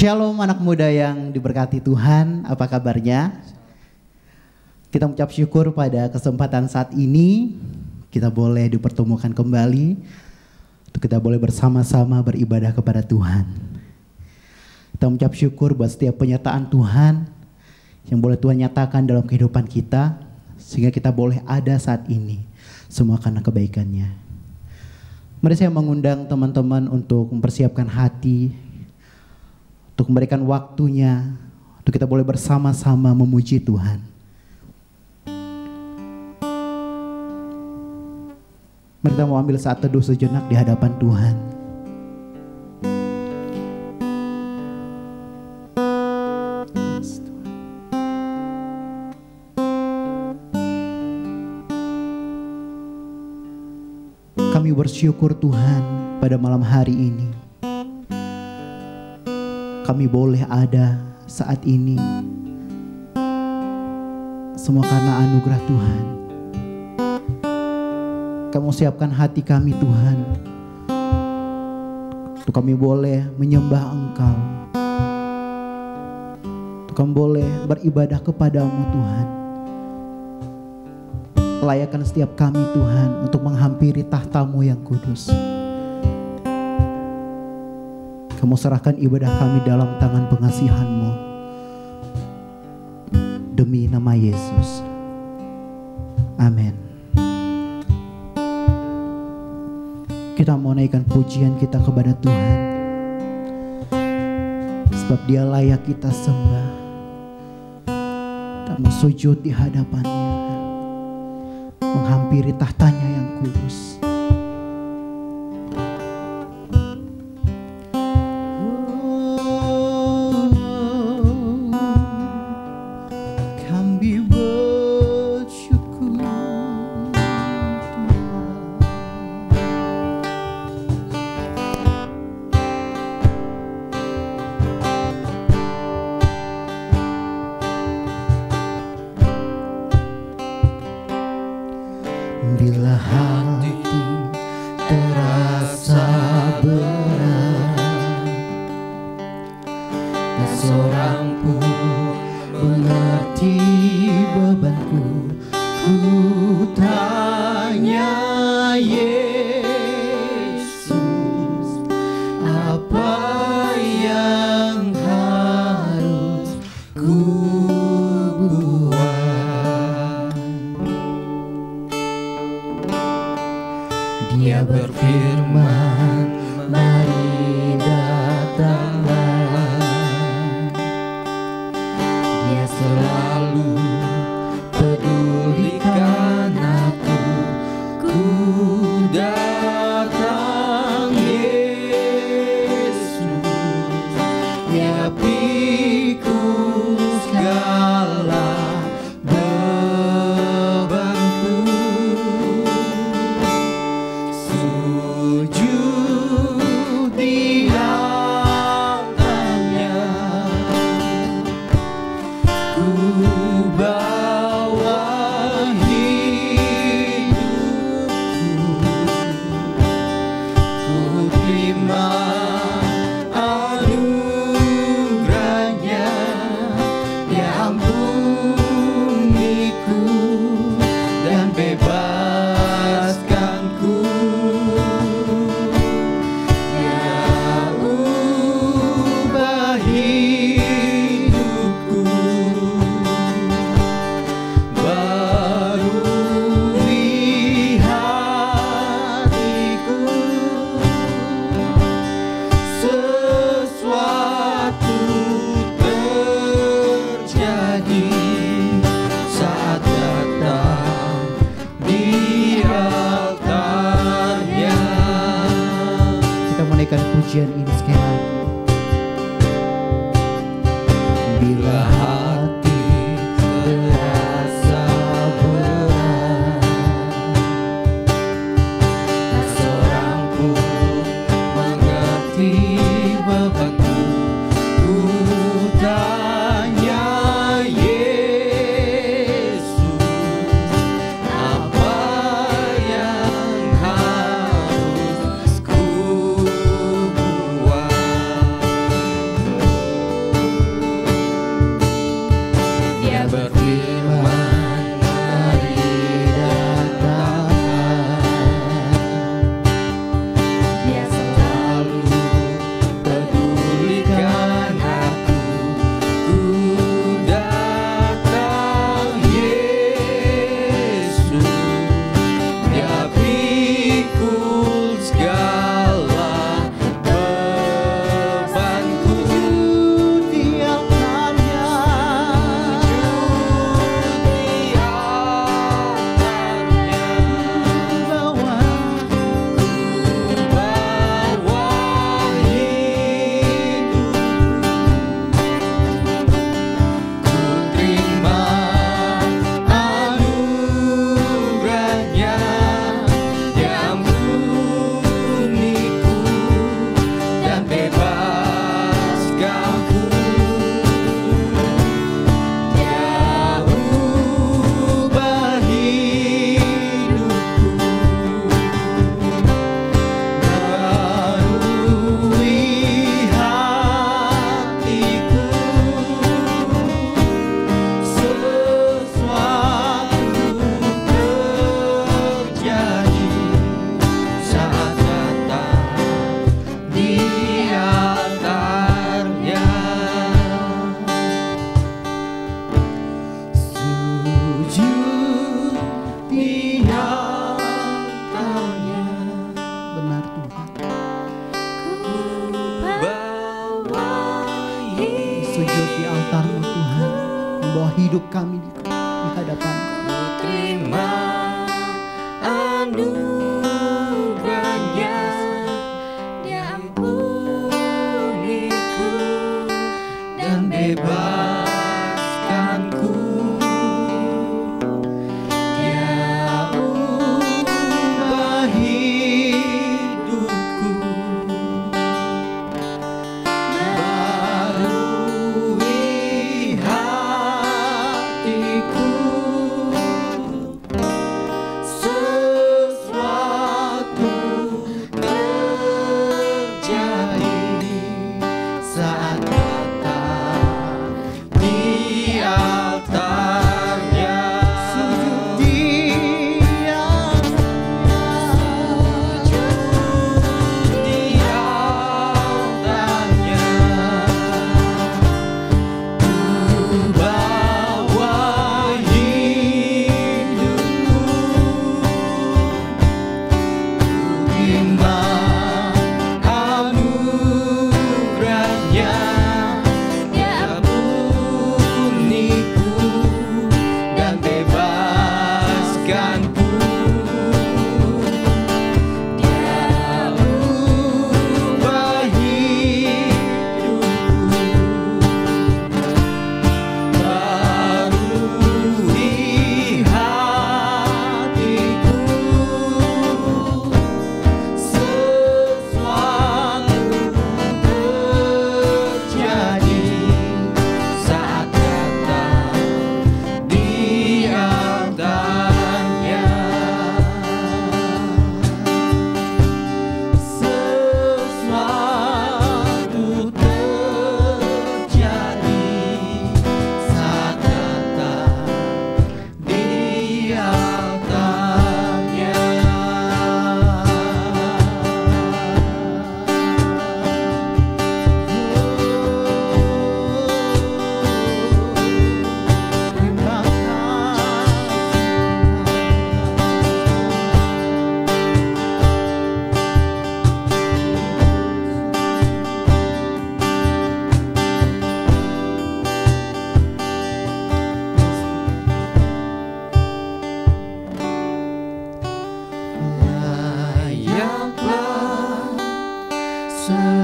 Shalom anak muda yang diberkati Tuhan, apa kabarnya? Kita mengucap syukur pada kesempatan saat ini kita boleh dipertemukan kembali untuk kita boleh bersama-sama beribadah kepada Tuhan. Kita mengucap syukur buat setiap penyertaan Tuhan yang boleh Tuhan nyatakan dalam kehidupan kita sehingga kita boleh ada saat ini, semua karena kebaikannya. Mari saya mengundang teman-teman untuk mempersiapkan hati, untuk memberikan waktunya, untuk kita boleh bersama-sama memuji Tuhan. Mari kita mau ambil saat teduh sejenak di hadapan Tuhan. Kami bersyukur Tuhan pada malam hari ini. Kami boleh ada saat ini. Semua karena anugerah Tuhan. Kamu siapkan hati kami Tuhan, untuk kami boleh menyembah Engkau, untuk kami boleh beribadah kepadamu Tuhan. Layakkan setiap kami Tuhan untuk menghampiri tahta-Mu yang kudus. Kamu serahkan ibadah kami dalam tangan pengasihan-Mu. Demi nama Yesus. Amin. Kita mau naikkan pujian kita kepada Tuhan. Sebab Dia layak kita sembah. Kita mau sujud di hadapan-Nya, menghampiri tahtanya yang kudus. Bila hati terasa berat, tak seorang pun mengerti bebanku, ku tanya Yesus, apa yang harus ku buat? Dia berfirman, mari datanglah. Dia selalu pedulikan aku. Ku datang Yesus, Dia pikul segala bebanku. Sujud di hadapannya, ku bawa hidupku, ku terima anugerahnya, Dia ampuniku dan bebaskanku. Pujian ini sekali lagi. Bila hati terasa berat, tak seorang pun mengerti bebanku, ku tanya Yesus, apa yang harus ku buat?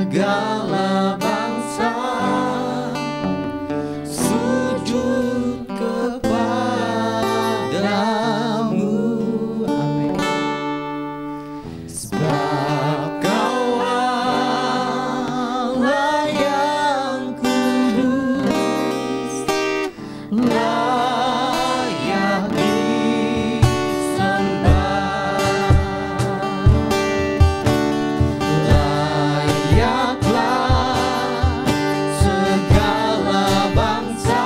segala bangsa sujud kepadamu. Amin. Sebab Kau Allah yang kudus, layak disembah. Layaklah segala bangsa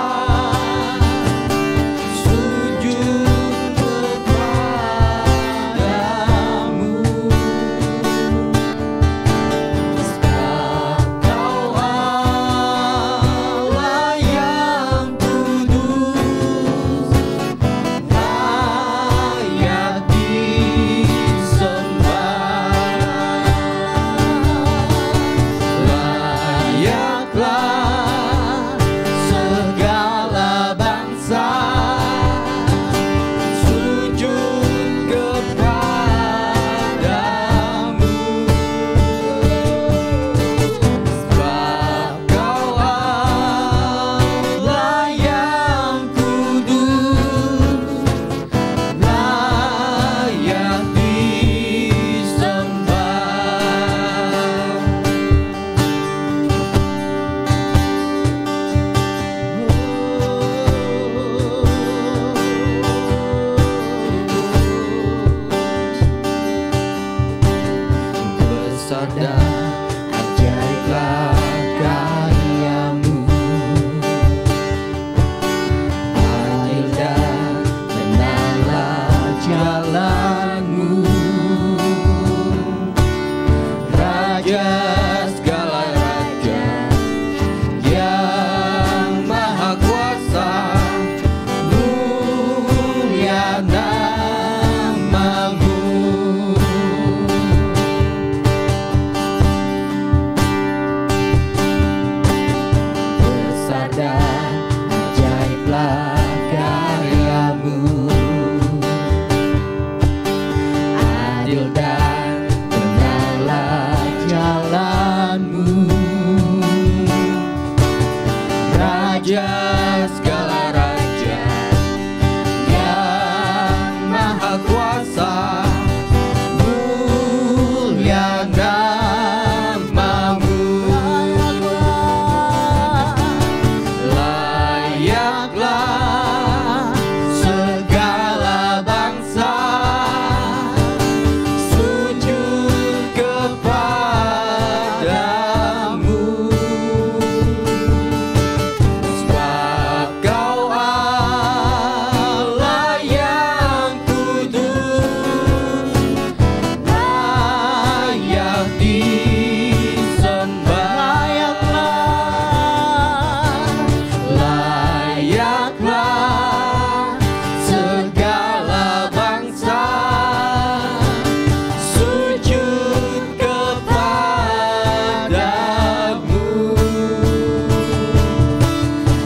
sujud kepadamu. Sebab Kau Allah yang kudus, layak disembah. Layaklah segala bangsa sujud kepadamu. Sebab Kau Allah yang kudus, layak disembah. Besar dan ajaiblah karyamu, adil dan benarlah jalanmu. Raja segala raja yang maha kuasa, mulia namamu. Besar dan ajaiblah karyamu, adil dan benarlah jalanmu. Raja segala raja yang maha kuasa, mulia namamu. Layaklah segala bangsa sujud kepadamu. Sebab Kau Allah yang kudus, layak disembah. Layaklah segala bangsa sujud kepadamu.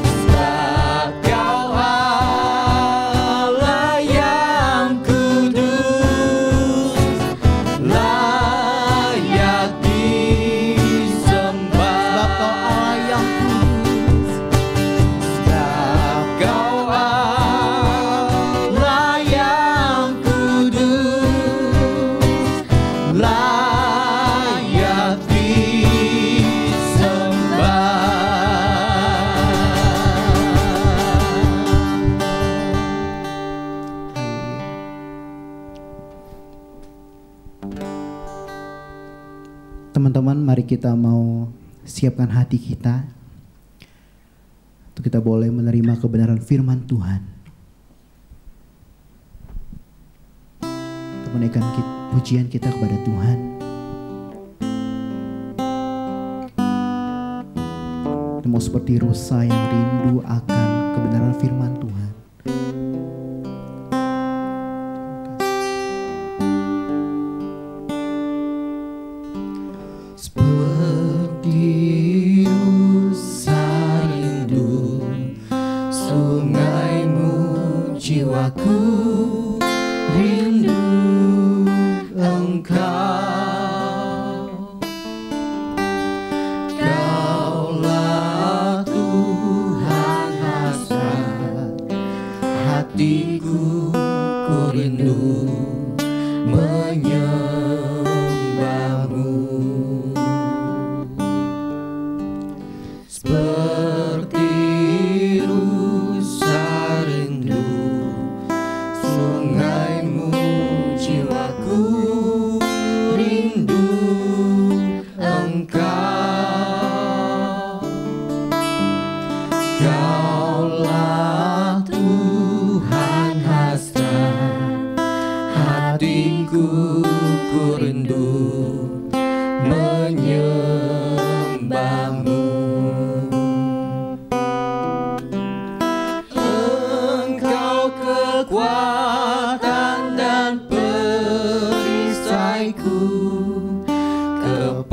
Sebab Kau Allah yang kudus, layak disembah. Sebab Kau Allah yang kudus, layak disembah. Teman-teman, mari kita mau siapkan hati kita untuk kita boleh menerima kebenaran firman Tuhan. Kita menaikkan pujian kita kepada Tuhan. Kita mau seperti rusa yang rindu akan kebenaran firman Tuhan. Seperti rusa rindu sungaimu, jiwaku rindu Engkau. ku rindu menyembahmu. Engkau kekuatan dan perisaiku, kepadamu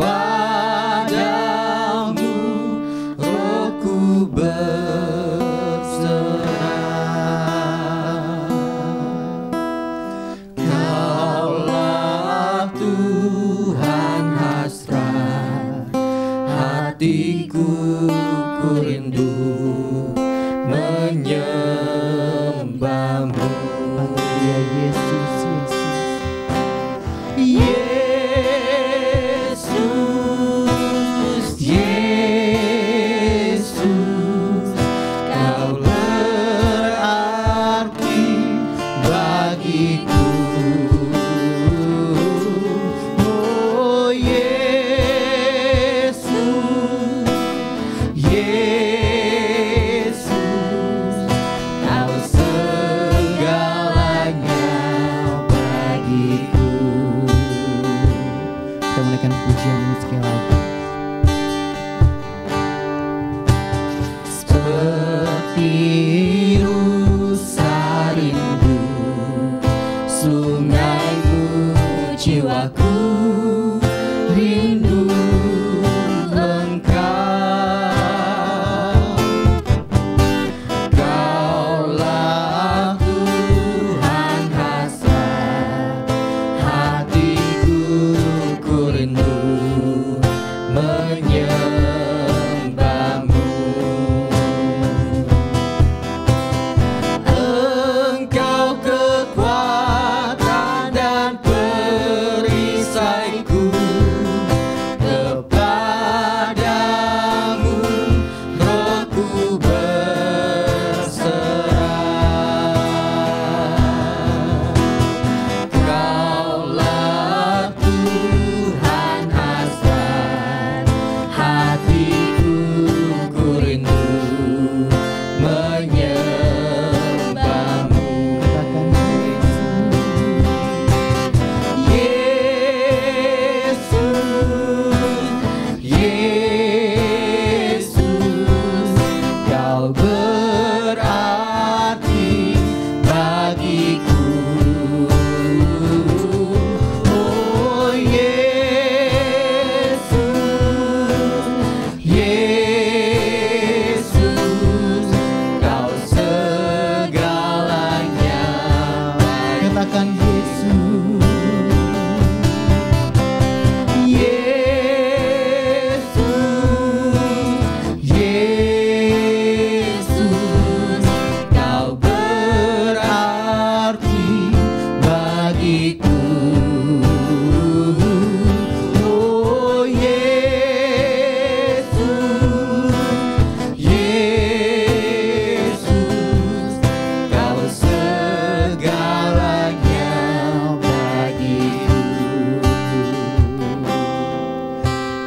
rohku berserah. Kaulah Tuhan hasrat hatiku, ku rindu menyembahmu. Ya Yesus, Yesus, Yesus, Kau berarti bagiku. Oh Yesus, Yesus, Kau segalanya bagiku. kita menaikkan pujian ini sekali lagi. Seperti rusa rindu sungaimu, jiwaku rindu Engkau. Kaulah Tuhan hasrat hatiku, ku rindu menyembahmu. Engkau kekuatan dan perisaiku, kepadamu rohku berserah. Kaulah Tuhan hasrat hatiku, ku rindu menyembahmu. Yesus, Yesus, Kau berarti bagiku. Oh Yesus, Yesus, Kau segalanya. Katakan Yesus, Yesus, Yesus, Kau berarti bagiku. Oh Yesus, Yesus, Kau segalanya bagiku.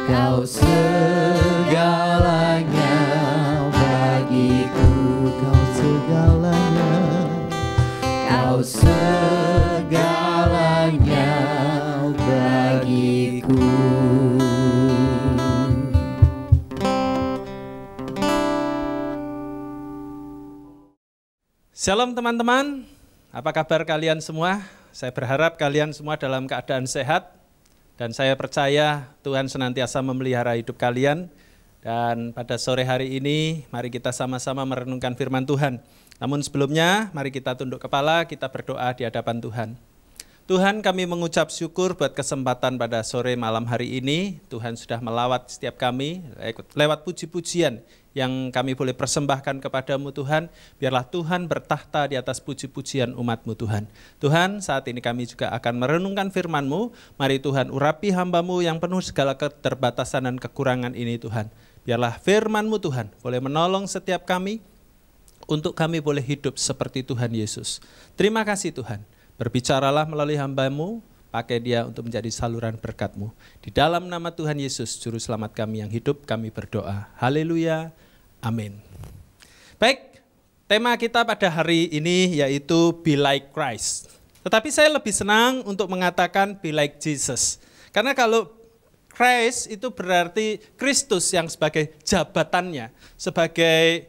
Kau segalanya bagiku. Kau segalanya. Kau segalanya bagiku. Shalom teman-teman, apa kabar kalian semua? Saya berharap kalian semua dalam keadaan sehat dan saya percaya Tuhan senantiasa memelihara hidup kalian. Dan pada sore hari ini mari kita sama-sama merenungkan firman Tuhan. Namun sebelumnya mari kita tunduk kepala, kita berdoa di hadapan Tuhan. Tuhan, kami mengucap syukur buat kesempatan pada sore malam hari ini. Tuhan sudah melawat setiap kami lewat puji-pujian yang kami boleh persembahkan kepadamu Tuhan. Biarlah Tuhan bertahta di atas puji-pujian umat-Mu Tuhan. Tuhan, saat ini kami juga akan merenungkan firman-Mu. Mari Tuhan urapi hamba-Mu yang penuh segala keterbatasan dan kekurangan ini Tuhan. Biarlah firman-Mu Tuhan boleh menolong setiap kami untuk kami boleh hidup seperti Tuhan Yesus. Terima kasih Tuhan. Berbicaralah melalui hamba-Mu, pakai dia untuk menjadi saluran berkat-Mu. Di dalam nama Tuhan Yesus, Juru Selamat kami yang hidup, kami berdoa. Haleluya, amin. Baik, tema kita pada hari ini yaitu Be Like Christ. Tetapi saya lebih senang untuk mengatakan be like Jesus. Karena kalau Christ itu berarti Kristus yang sebagai jabatannya, sebagai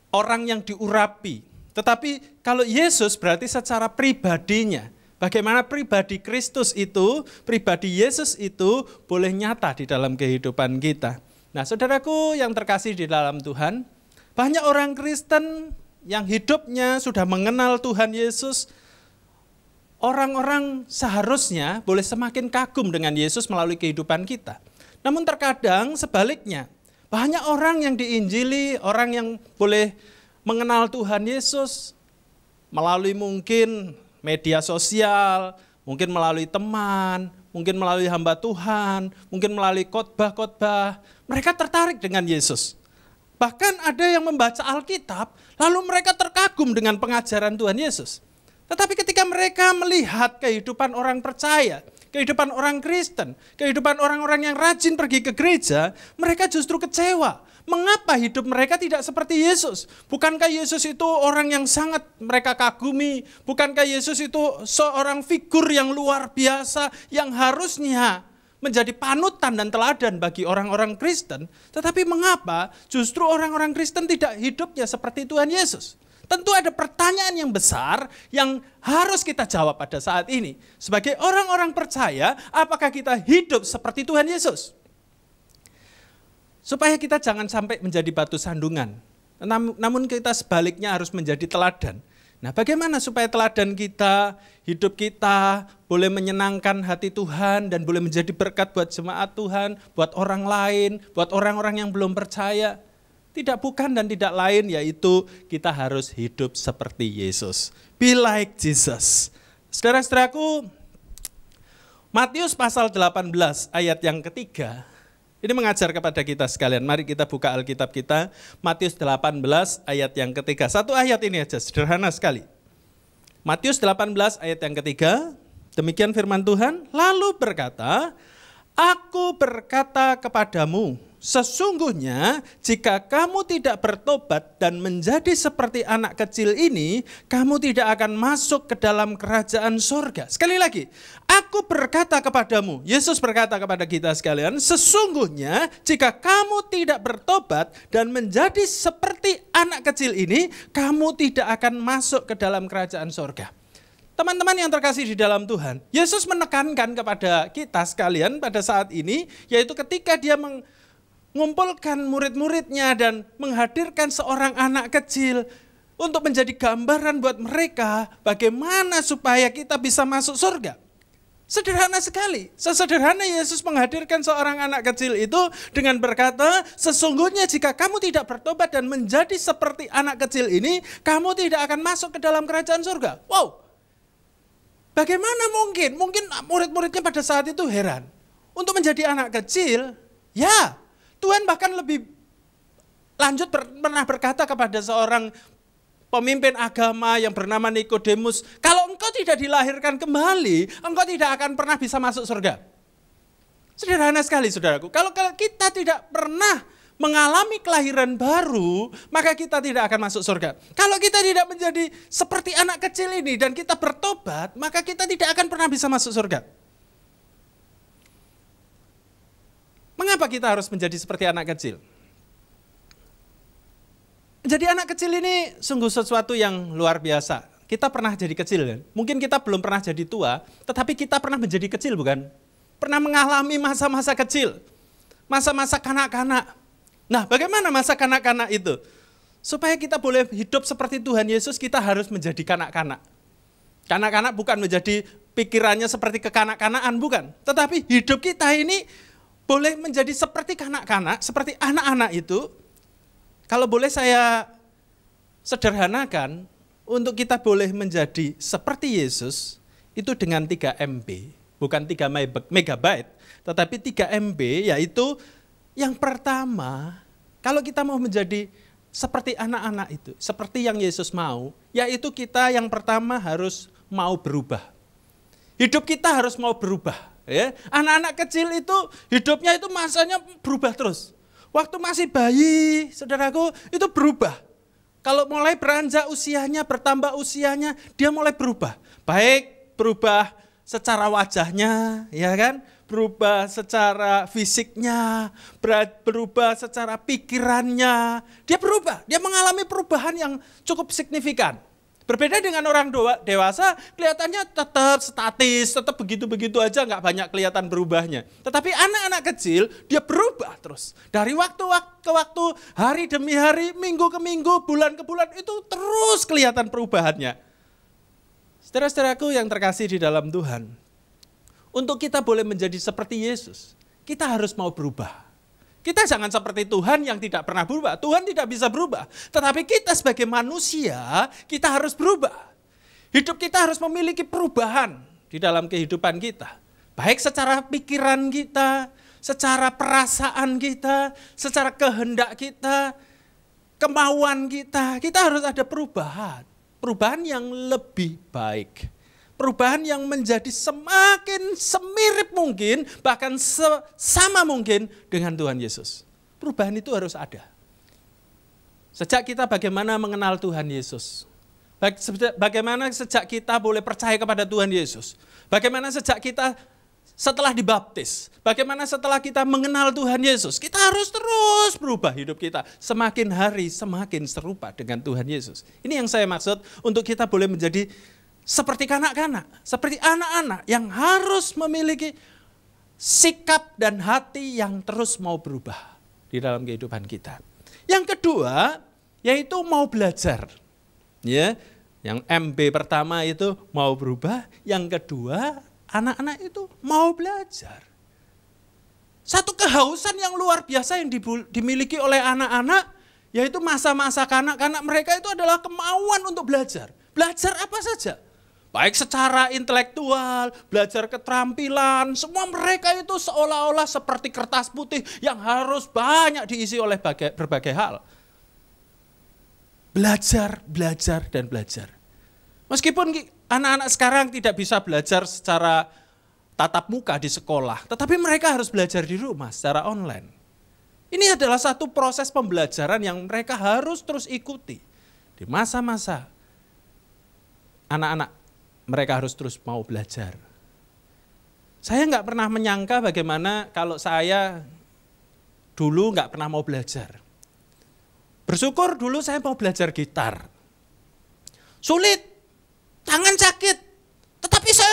orang yang diurapi. Tetapi kalau Yesus berarti secara pribadinya. Bagaimana pribadi Kristus itu, pribadi Yesus itu boleh nyata di dalam kehidupan kita. Nah, saudaraku yang terkasih di dalam Tuhan, banyak orang Kristen yang hidupnya sudah mengenal Tuhan Yesus, orang-orang seharusnya boleh semakin kagum dengan Yesus melalui kehidupan kita. Namun terkadang sebaliknya, banyak orang yang diinjili, orang yang boleh mengenal Tuhan Yesus melalui mungkin media sosial, mungkin melalui teman, mungkin melalui hamba Tuhan, mungkin melalui khotbah-khotbah. Mereka tertarik dengan Yesus. Bahkan ada yang membaca Alkitab, lalu mereka terkagum dengan pengajaran Tuhan Yesus. Tetapi ketika mereka melihat kehidupan orang percaya, kehidupan orang Kristen, kehidupan orang-orang yang rajin pergi ke gereja, mereka justru kecewa. Mengapa hidup mereka tidak seperti Yesus? Bukankah Yesus itu orang yang sangat mereka kagumi? Bukankah Yesus itu seorang figur yang luar biasa yang harusnya menjadi panutan dan teladan bagi orang-orang Kristen? Tetapi mengapa justru orang-orang Kristen tidak hidupnya seperti Tuhan Yesus? Tentu ada pertanyaan yang besar yang harus kita jawab pada saat ini. Sebagai orang-orang percaya, apakah kita hidup seperti Tuhan Yesus? Supaya kita jangan sampai menjadi batu sandungan. Namun kita sebaliknya harus menjadi teladan. Nah, bagaimana supaya teladan kita, hidup kita boleh menyenangkan hati Tuhan dan boleh menjadi berkat buat jemaat Tuhan, buat orang lain, buat orang-orang yang belum percaya? Tidak bukan dan tidak lain, yaitu kita harus hidup seperti Yesus. Be like Jesus. Saudara-saudaraku, Matius pasal 18 ayat yang ketiga, ini mengajar kepada kita sekalian. Mari kita buka Alkitab kita, Matius 18 ayat yang ketiga. Satu ayat ini aja, sederhana sekali. Matius 18 ayat yang ketiga, demikian firman Tuhan, lalu berkata, Aku berkata kepadamu, sesungguhnya jika kamu tidak bertobat dan menjadi seperti anak kecil ini, kamu tidak akan masuk ke dalam kerajaan surga. Sekali lagi, aku berkata kepadamu, Yesus berkata kepada kita sekalian, sesungguhnya jika kamu tidak bertobat dan menjadi seperti anak kecil ini, kamu tidak akan masuk ke dalam kerajaan surga. Teman-teman yang terkasih di dalam Tuhan, Yesus menekankan kepada kita sekalian pada saat ini, yaitu ketika dia mengumpulkan murid-muridnya dan menghadirkan seorang anak kecil untuk menjadi gambaran buat mereka bagaimana supaya kita bisa masuk surga. Sederhana sekali, sesederhana Yesus menghadirkan seorang anak kecil itu dengan berkata, sesungguhnya jika kamu tidak bertobat dan menjadi seperti anak kecil ini, kamu tidak akan masuk ke dalam kerajaan surga. Wow! Bagaimana mungkin? Mungkin murid-muridnya pada saat itu heran. Untuk menjadi anak kecil, ya Tuhan bahkan lebih lanjut pernah berkata kepada seorang pemimpin agama yang bernama Nikodemus, kalau engkau tidak dilahirkan kembali, engkau tidak akan pernah bisa masuk surga. Sederhana sekali saudaraku, kalau kita tidak pernah mengalami kelahiran baru, maka kita tidak akan masuk surga. Kalau kita tidak menjadi seperti anak kecil ini dan kita bertobat, maka kita tidak akan pernah bisa masuk surga. Mengapa kita harus menjadi seperti anak kecil? Jadi anak kecil ini sungguh sesuatu yang luar biasa. Kita pernah jadi kecil kan? Mungkin kita belum pernah jadi tua, tetapi kita pernah menjadi kecil bukan? Pernah mengalami masa-masa kecil, masa-masa kanak-kanak. Nah, bagaimana masa kanak-kanak itu? Supaya kita boleh hidup seperti Tuhan Yesus, kita harus menjadi kanak-kanak. Kanak-kanak bukan menjadi pikirannya seperti kekanak-kanakan, bukan. Tetapi hidup kita ini boleh menjadi seperti kanak-kanak, seperti anak-anak itu. Kalau boleh saya sederhanakan, untuk kita boleh menjadi seperti Yesus, itu dengan 3 MB. Bukan 3 megabyte, tetapi 3 MB, yaitu yang pertama, kalau kita mau menjadi seperti anak-anak itu, seperti yang Yesus mau, yaitu kita yang pertama harus mau berubah. Hidup kita harus mau berubah. Ya. Anak-anak kecil itu hidupnya itu masanya berubah terus. Waktu masih bayi, saudaraku, itu berubah. Kalau mulai beranjak usianya, bertambah usianya, dia mulai berubah. Baik berubah secara wajahnya, ya kan? Berubah secara fisiknya, berubah secara pikirannya. Dia berubah, dia mengalami perubahan yang cukup signifikan. Berbeda dengan orang dewasa, kelihatannya tetap statis, tetap begitu-begitu aja, nggak banyak kelihatan berubahnya. Tetapi anak-anak kecil, dia berubah terus. Dari waktu ke waktu, hari demi hari, minggu ke minggu, bulan ke bulan, itu terus kelihatan perubahannya. Saudara-saudaraku yang terkasih di dalam Tuhan, untuk kita boleh menjadi seperti Yesus, kita harus mau berubah. Kita jangan seperti Tuhan yang tidak pernah berubah. Tuhan tidak bisa berubah. Tetapi kita sebagai manusia, kita harus berubah. Hidup kita harus memiliki perubahan di dalam kehidupan kita. Baik secara pikiran kita, secara perasaan kita, secara kehendak kita, kemauan kita. Kita harus ada perubahan. Perubahan yang lebih baik. Perubahan yang menjadi semakin semirip mungkin, bahkan sama mungkin dengan Tuhan Yesus. Perubahan itu harus ada. Sejak kita bagaimana mengenal Tuhan Yesus. Bagaimana sejak kita boleh percaya kepada Tuhan Yesus. Bagaimana sejak kita setelah dibaptis. Bagaimana setelah kita mengenal Tuhan Yesus. Kita harus terus berubah hidup kita. Semakin hari semakin serupa dengan Tuhan Yesus. Ini yang saya maksud untuk kita boleh menjadi seperti kanak-kanak, seperti anak-anak yang harus memiliki sikap dan hati yang terus mau berubah di dalam kehidupan kita. Yang kedua, yaitu mau belajar. Ya, yang MB pertama itu mau berubah, yang kedua, anak-anak itu mau belajar. Satu kehausan yang luar biasa yang dimiliki oleh anak-anak, yaitu masa-masa kanak-kanak mereka itu adalah kemauan untuk belajar. Belajar apa saja? Baik secara intelektual, belajar keterampilan, semua mereka itu seolah-olah seperti kertas putih yang harus banyak diisi oleh berbagai hal. Belajar, belajar, dan belajar. Meskipun anak-anak sekarang tidak bisa belajar secara tatap muka di sekolah, tetapi mereka harus belajar di rumah secara online. Ini adalah satu proses pembelajaran yang mereka harus terus ikuti. Di masa-masa anak-anak mereka harus terus mau belajar. Saya nggak pernah menyangka bagaimana kalau saya dulu nggak pernah mau belajar. Bersyukur dulu saya mau belajar gitar. Sulit, tangan sakit, tetapi saya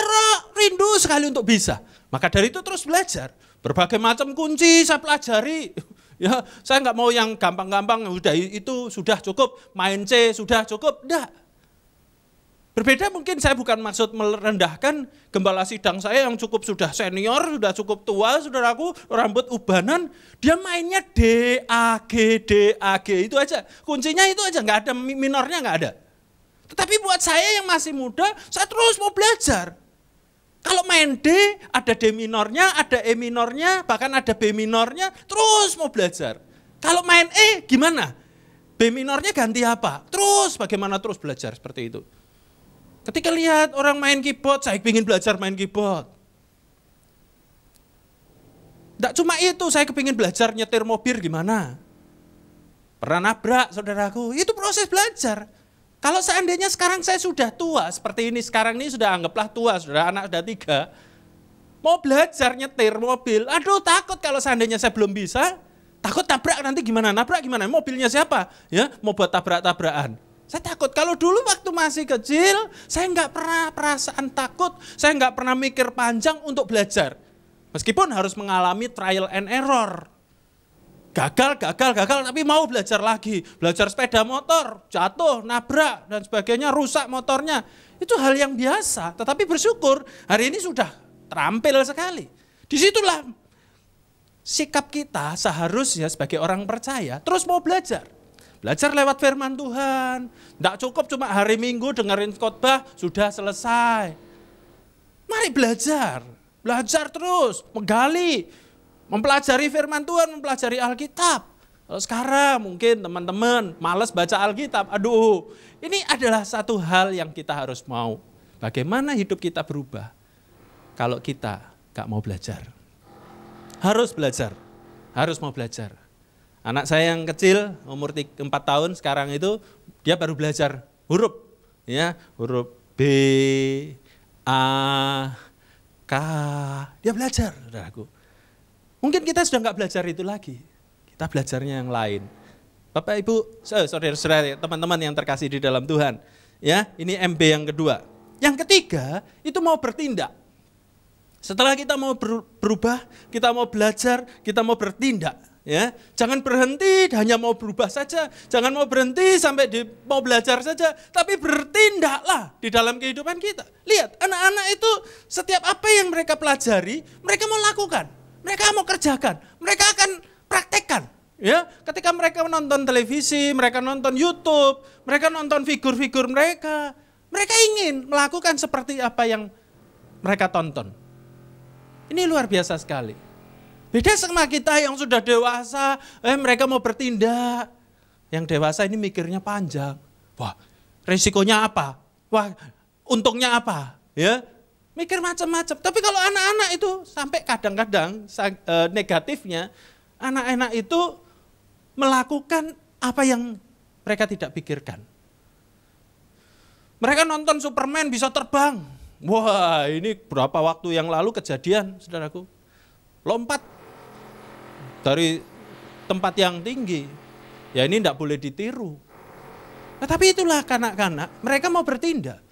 rindu sekali untuk bisa. Maka dari itu terus belajar. Berbagai macam kunci saya pelajari. Ya, saya nggak mau yang gampang-gampang, udah itu sudah cukup, main C sudah cukup, enggak. Berbeda mungkin saya bukan maksud merendahkan gembala sidang saya yang cukup sudah senior, sudah cukup tua, saudaraku, rambut ubanan, dia mainnya D, A, G, itu aja. Kuncinya itu aja, nggak ada minornya, nggak ada. Tetapi buat saya yang masih muda, saya terus mau belajar. Kalau main D, ada D minornya, ada E minornya, bahkan ada B minornya, terus mau belajar. Kalau main E, gimana? B minornya ganti apa? Terus bagaimana terus belajar seperti itu. Ketika lihat orang main keyboard, saya ingin belajar main keyboard. Tidak cuma itu, saya kepingin belajar nyetir mobil gimana. Pernah nabrak, saudaraku, itu proses belajar. Kalau seandainya sekarang saya sudah tua, seperti ini, sekarang ini sudah anggaplah tua, saudara, anak sudah 3. Mau belajar nyetir mobil, aduh takut kalau seandainya saya belum bisa. Takut tabrak nanti gimana, nabrak gimana, mobilnya siapa? Ya, mau buat tabrak-tabrakan. Saya takut, kalau dulu waktu masih kecil, saya nggak pernah perasaan takut, saya nggak pernah mikir panjang untuk belajar. Meskipun harus mengalami trial and error. Gagal, tapi mau belajar lagi. Belajar sepeda motor, jatuh, nabrak, dan sebagainya, rusak motornya. Itu hal yang biasa, tetapi bersyukur hari ini sudah terampil sekali. Disitulah sikap kita seharusnya sebagai orang percaya, terus mau belajar. Belajar lewat firman Tuhan. Tidak cukup cuma hari Minggu dengerin khotbah, sudah selesai. Mari belajar. Belajar terus, menggali. Mempelajari firman Tuhan, mempelajari Alkitab. Kalau sekarang mungkin teman-teman malas baca Alkitab. Aduh, ini adalah satu hal yang kita harus mau. Bagaimana hidup kita berubah kalau kita gak mau belajar. Harus belajar, harus mau belajar. Anak saya yang kecil, umur 4 tahun sekarang itu, dia baru belajar huruf. Ya, huruf B, A, K, dia belajar, saudaraku. Mungkin kita sudah nggak belajar itu lagi, kita belajarnya yang lain. Bapak, Ibu, saudara-saudara, teman-teman yang terkasih di dalam Tuhan. Ya, ini MB yang kedua. Yang ketiga, itu mau bertindak. Setelah kita mau berubah, kita mau belajar, kita mau bertindak. Ya, jangan berhenti hanya mau berubah saja, jangan mau berhenti sampai mau belajar saja, tapi bertindaklah di dalam kehidupan kita. Lihat, anak-anak itu setiap apa yang mereka pelajari, mereka mau lakukan, mereka mau kerjakan, mereka akan praktekkan. Ya, ketika mereka menonton televisi, mereka nonton YouTube, mereka nonton figur-figur mereka ingin melakukan seperti apa yang mereka tonton. Ini luar biasa sekali. Beda sama kita yang sudah dewasa, mereka mau bertindak. Yang dewasa ini mikirnya panjang. Wah, resikonya apa? Wah, untungnya apa? Ya, mikir macam-macam. Tapi kalau anak-anak itu sampai kadang-kadang negatifnya, anak-anak itu melakukan apa yang mereka tidak pikirkan. Mereka nonton Superman bisa terbang. Wah, ini berapa waktu yang lalu kejadian, saudaraku. Lompat dari tempat yang tinggi. Ya ini tidak boleh ditiru. Nah, tapi itulah kanak-kanak, mereka mau bertindak.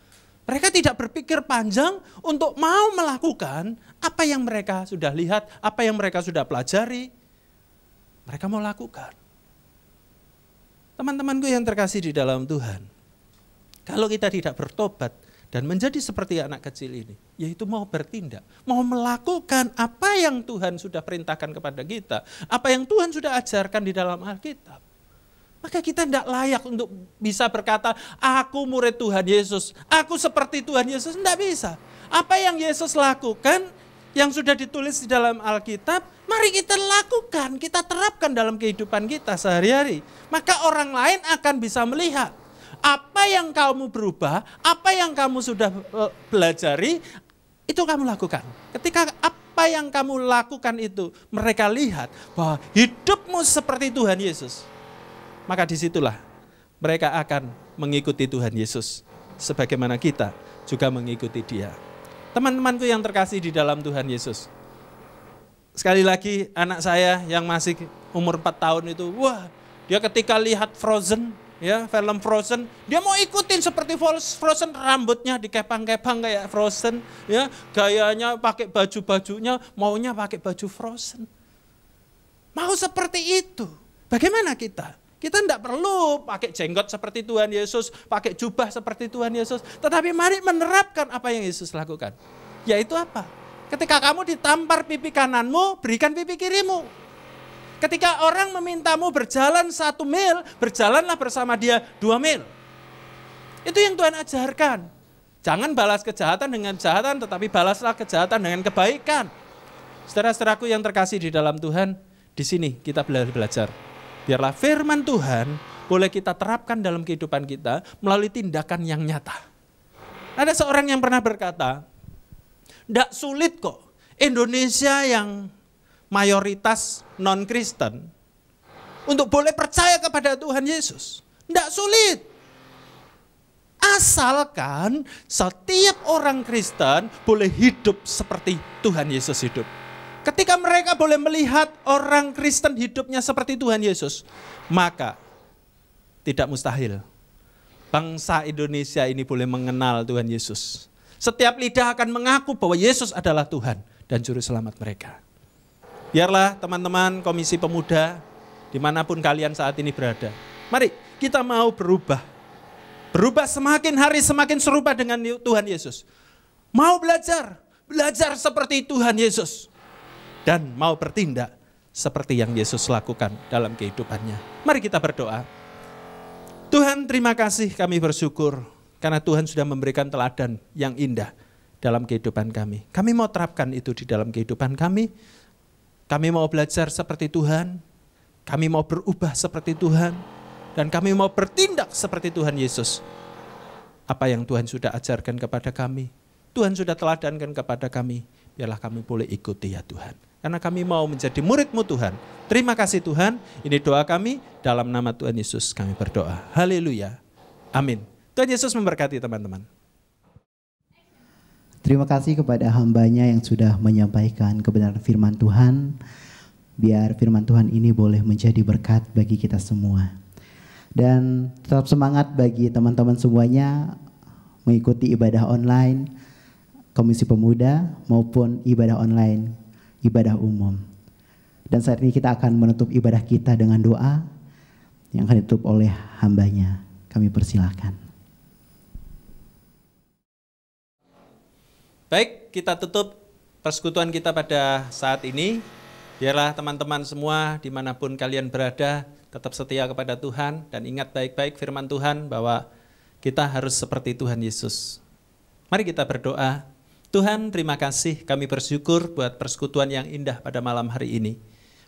Mereka tidak berpikir panjang untuk mau melakukan apa yang mereka sudah lihat, apa yang mereka sudah pelajari. Mereka mau lakukan. Teman-temanku yang terkasih di dalam Tuhan, kalau kita tidak bertobat dan menjadi seperti anak kecil ini, yaitu mau bertindak, mau melakukan apa yang Tuhan sudah perintahkan kepada kita, apa yang Tuhan sudah ajarkan di dalam Alkitab, maka kita tidak layak untuk bisa berkata, aku murid Tuhan Yesus, aku seperti Tuhan Yesus, tidak bisa. Apa yang Yesus lakukan, yang sudah ditulis di dalam Alkitab, mari kita lakukan, kita terapkan dalam kehidupan kita sehari-hari. Maka orang lain akan bisa melihat, apa yang kamu berubah, apa yang kamu sudah pelajari, itu kamu lakukan. Ketika apa yang kamu lakukan itu, mereka lihat bahwa hidupmu seperti Tuhan Yesus, maka disitulah mereka akan mengikuti Tuhan Yesus, sebagaimana kita juga mengikuti Dia. Teman-temanku yang terkasih di dalam Tuhan Yesus, sekali lagi anak saya yang masih umur 4 tahun itu, wah, dia ketika lihat Frozen, ya, film Frozen, dia mau ikutin seperti Frozen, rambutnya dikepang-kepang kayak Frozen, ya, gayanya pakai baju-bajunya, maunya pakai baju Frozen. Mau seperti itu. Bagaimana kita? Kita tidak perlu pakai jenggot seperti Tuhan Yesus, pakai jubah seperti Tuhan Yesus, tetapi mari menerapkan apa yang Yesus lakukan. Yaitu apa? Ketika kamu ditampar pipi kananmu, berikan pipi kirimu. Ketika orang memintamu berjalan 1 mil, berjalanlah bersama dia 2 mil. Itu yang Tuhan ajarkan. Jangan balas kejahatan dengan kejahatan, tetapi balaslah kejahatan dengan kebaikan. Saudara-saudaraku yang terkasih di dalam Tuhan, di sini kita belajar. Biarlah firman Tuhan boleh kita terapkan dalam kehidupan kita melalui tindakan yang nyata. Ada seorang yang pernah berkata, tidak sulit kok Indonesia yang mayoritas non-Kristen untuk boleh percaya kepada Tuhan Yesus. Tidak sulit. Asalkan setiap orang Kristen boleh hidup seperti Tuhan Yesus hidup. Ketika mereka boleh melihat orang Kristen hidupnya seperti Tuhan Yesus, maka tidak mustahil bangsa Indonesia ini boleh mengenal Tuhan Yesus. Setiap lidah akan mengaku bahwa Yesus adalah Tuhan dan Juru Selamat mereka. Biarlah teman-teman Komisi Pemuda, dimanapun kalian saat ini berada, mari kita mau berubah. Berubah semakin hari semakin serupa dengan Tuhan Yesus. Mau belajar seperti Tuhan Yesus. Dan mau bertindak seperti yang Yesus lakukan dalam kehidupannya. Mari kita berdoa. Tuhan, terima kasih, kami bersyukur karena Tuhan sudah memberikan teladan yang indah dalam kehidupan kami. Kami mau terapkan itu di dalam kehidupan kami. Kami mau belajar seperti Tuhan. Kami mau berubah seperti Tuhan. Dan kami mau bertindak seperti Tuhan Yesus. Apa yang Tuhan sudah ajarkan kepada kami, Tuhan sudah teladankan kepada kami. biarlah kami boleh ikuti ya Tuhan. Karena kami mau menjadi murid-Mu Tuhan. Terima kasih Tuhan, ini doa kami, dalam nama Tuhan Yesus kami berdoa. Haleluya, amin. Tuhan Yesus memberkati teman-teman. Terima kasih kepada hambanya yang sudah menyampaikan kebenaran firman Tuhan. Biar firman Tuhan ini boleh menjadi berkat bagi kita semua. Dan tetap semangat bagi teman-teman semuanya mengikuti ibadah online Komisi Pemuda maupun ibadah online, ibadah umum. Dan saat ini kita akan menutup ibadah kita dengan doa yang akan ditutup oleh hambanya. Kami persilakan. Baik, kita tutup persekutuan kita pada saat ini. Biarlah teman-teman semua dimanapun kalian berada tetap setia kepada Tuhan dan ingat baik-baik firman Tuhan bahwa kita harus seperti Tuhan Yesus. Mari kita berdoa. Tuhan, terima kasih, kami bersyukur buat persekutuan yang indah pada malam hari ini.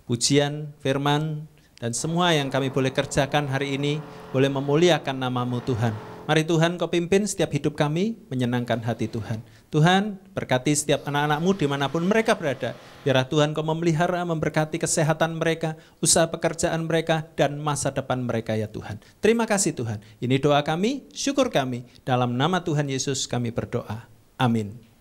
Pujian, firman, dan semua yang kami boleh kerjakan hari ini boleh memuliakan nama-Mu Tuhan. Mari Tuhan Kau pimpin setiap hidup kami menyenangkan hati Tuhan. Tuhan berkati setiap anak-anak-Mu dimanapun mereka berada. Biarlah Tuhan Kau memelihara, memberkati kesehatan mereka, usaha pekerjaan mereka, dan masa depan mereka ya Tuhan. Terima kasih Tuhan. Ini doa kami, syukur kami. Dalam nama Tuhan Yesus kami berdoa. Amin.